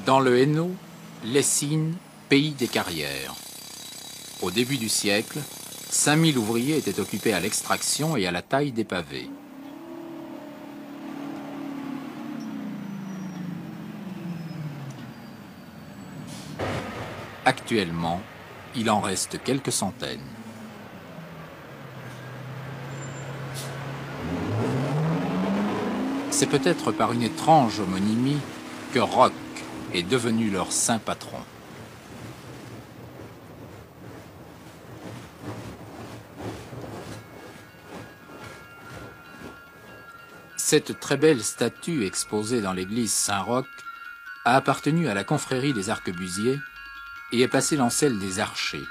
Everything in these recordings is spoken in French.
Dans le Hainaut, Lessines, pays des carrières. Au début du siècle, 5000 ouvriers étaient occupés à l'extraction et à la taille des pavés. Actuellement, il en reste quelques centaines. C'est peut-être par une étrange homonymie que Roch est devenu leur saint patron. Cette très belle statue exposée dans l'église Saint-Roch a appartenu à la confrérie des arquebusiers et est passée dans celle des archers.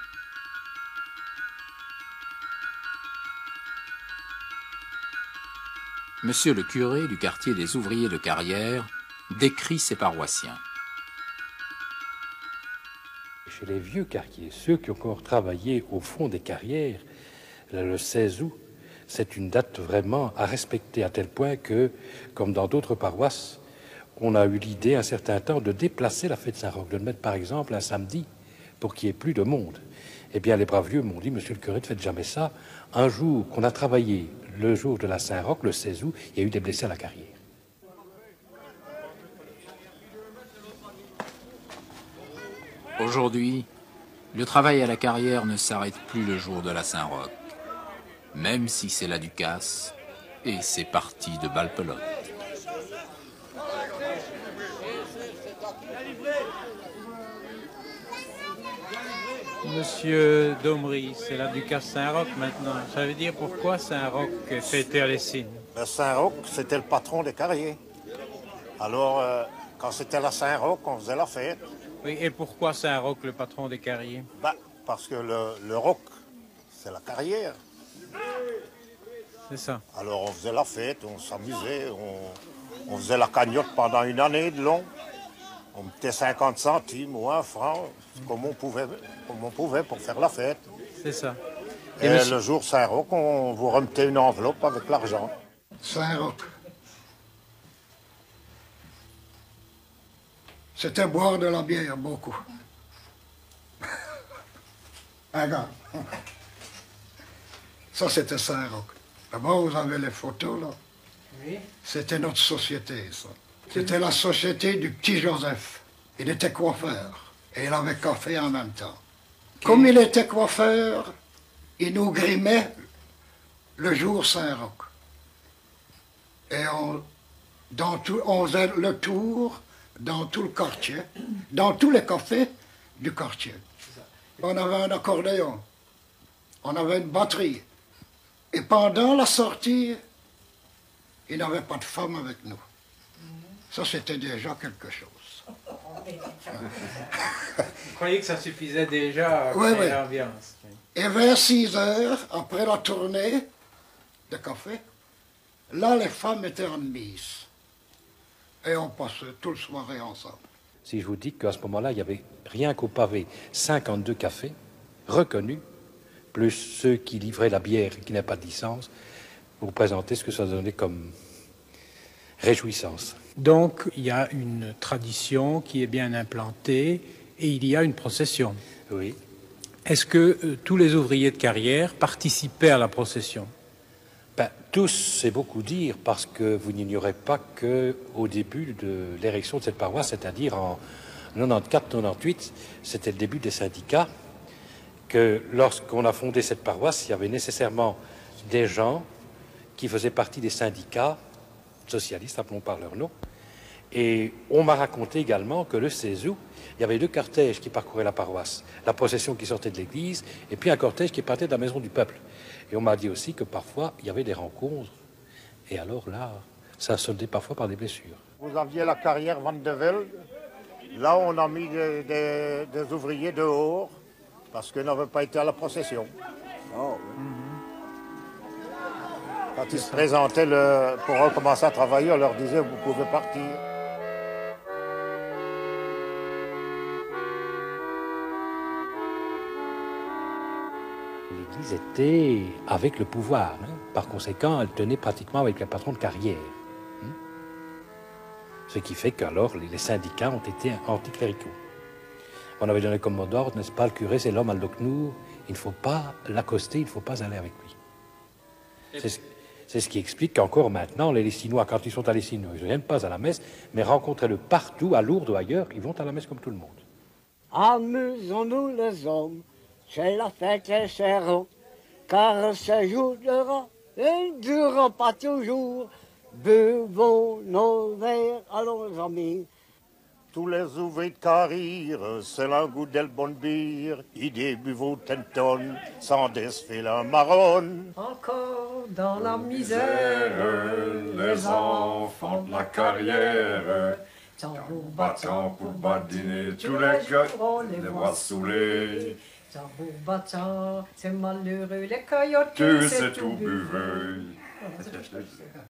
Monsieur le curé du quartier des ouvriers de carrière décrit ses paroissiens. Chez les vieux carriers, ceux qui ont encore travaillé au fond des carrières, le 16 août, c'est une date vraiment à respecter à tel point que, comme dans d'autres paroisses, on a eu l'idée un certain temps de déplacer la fête Saint-Roch, de le mettre par exemple un samedi pour qu'il n'y ait plus de monde. Eh bien, les braves vieux m'ont dit, monsieur le curé, ne faites jamais ça. Un jour qu'on a travaillé, le jour de la Saint-Roch, le 16 août, il y a eu des blessés à la carrière. Aujourd'hui, le travail à la carrière ne s'arrête plus le jour de la Saint-Roch, même si c'est la Ducasse et c'est parti de Balpelotte. Monsieur Domry, c'est la Ducasse Saint-Roch maintenant. Ça veut dire pourquoi Saint-Roch fêtait à Lessines? Saint-Roch, c'était le patron des carriers. Alors, quand c'était la Saint-Roch, on faisait la fête. Oui, et pourquoi Saint-Roch, le patron des carriers? Parce que le roc, c'est la carrière. C'est ça. Alors, on faisait la fête, on s'amusait, on faisait la cagnotte pendant une année de long. On mettait 50 centimes ou 1 franc, comme on pouvait pour faire la fête. C'est ça. Et le jour Saint-Roch, on vous remettait une enveloppe avec l'argent. Saint-Roch. C'était boire de la bière, beaucoup. Regarde. Ça, c'était Saint-Roch. D'abord, vous avez les photos, là. Oui. C'était notre société, ça. C'était la société du petit Joseph. Il était coiffeur. Et il avait café en même temps. Comme il était coiffeur, il nous grimait le jour Saint-Roch. Et on faisait le tour dans tout le quartier, dans tous les cafés du quartier. On avait un accordéon, on avait une batterie. Et pendant la sortie, il n'y avait pas de femme avec nous. Ça, c'était déjà quelque chose. Vous croyez que ça suffisait déjà à créer l'ambiance? Et vers 6 heures, après la tournée de café, là, les femmes étaient en mise. Et on passait toute la soirée ensemble. Si je vous dis qu'à ce moment-là, il y avait rien qu'au pavé 52 cafés reconnus, plus ceux qui livraient la bière et qui n'avaient pas de licence, pour vous présenter ce que ça donnait comme réjouissance. Donc, il y a une tradition qui est bien implantée et il y a une procession. Oui. Est-ce que tous les ouvriers de carrière participaient à la procession? Tous, c'est beaucoup dire, parce que vous n'ignorez pas qu'au début de l'érection de cette paroisse, c'est-à-dire en 94-98, c'était le début des syndicats, que lorsqu'on a fondé cette paroisse, il y avait nécessairement des gens qui faisaient partie des syndicats socialistes, appelons par leur nom. Et on m'a raconté également que le 16 août, il y avait 2 cortèges qui parcouraient la paroisse. La procession qui sortait de l'église, et puis un cortège qui partait de la maison du peuple. Et on m'a dit aussi que parfois, il y avait des rencontres. Et alors là, ça soldait parfois par des blessures. Vous aviez la carrière Van de Velde. Là, on a mis des ouvriers dehors, parce qu'ils n'avaient pas été à la procession. Oh, oui. Quand ils se présentaient pour recommencer à travailler, on leur disait, vous pouvez partir. L'Église était avec le pouvoir. Par conséquent, elle tenait pratiquement avec le patron de carrière. Ce qui fait qu'alors les syndicats ont été anticléricaux. On avait donné comme mot d'ordre, n'est-ce pas, le curé c'est l'homme al-Doknour, il ne faut pas l'accoster, il ne faut pas aller avec lui. C'est ce qui explique qu'encore maintenant, les Lessinois, quand ils sont à Lessino, ils ne viennent pas à la messe, mais rencontrez-le partout, à Lourdes ou ailleurs, ils vont à la messe comme tout le monde. Amusons-nous les hommes, c'est la fête les serrons, car ce jour durera et ne durera pas toujours. Buvons nos verres, allons amis. Tous les ouvriers de carrière, c'est un goût del bon bière, idée buvons tenton, sans desfile un marron. Encore dans la misère, les enfants de la carrière, tambour battant pour badiner, tous les jours on les voit saoulés. Tambour battant, c'est malheureux, les coyotes, c'est tout buveux.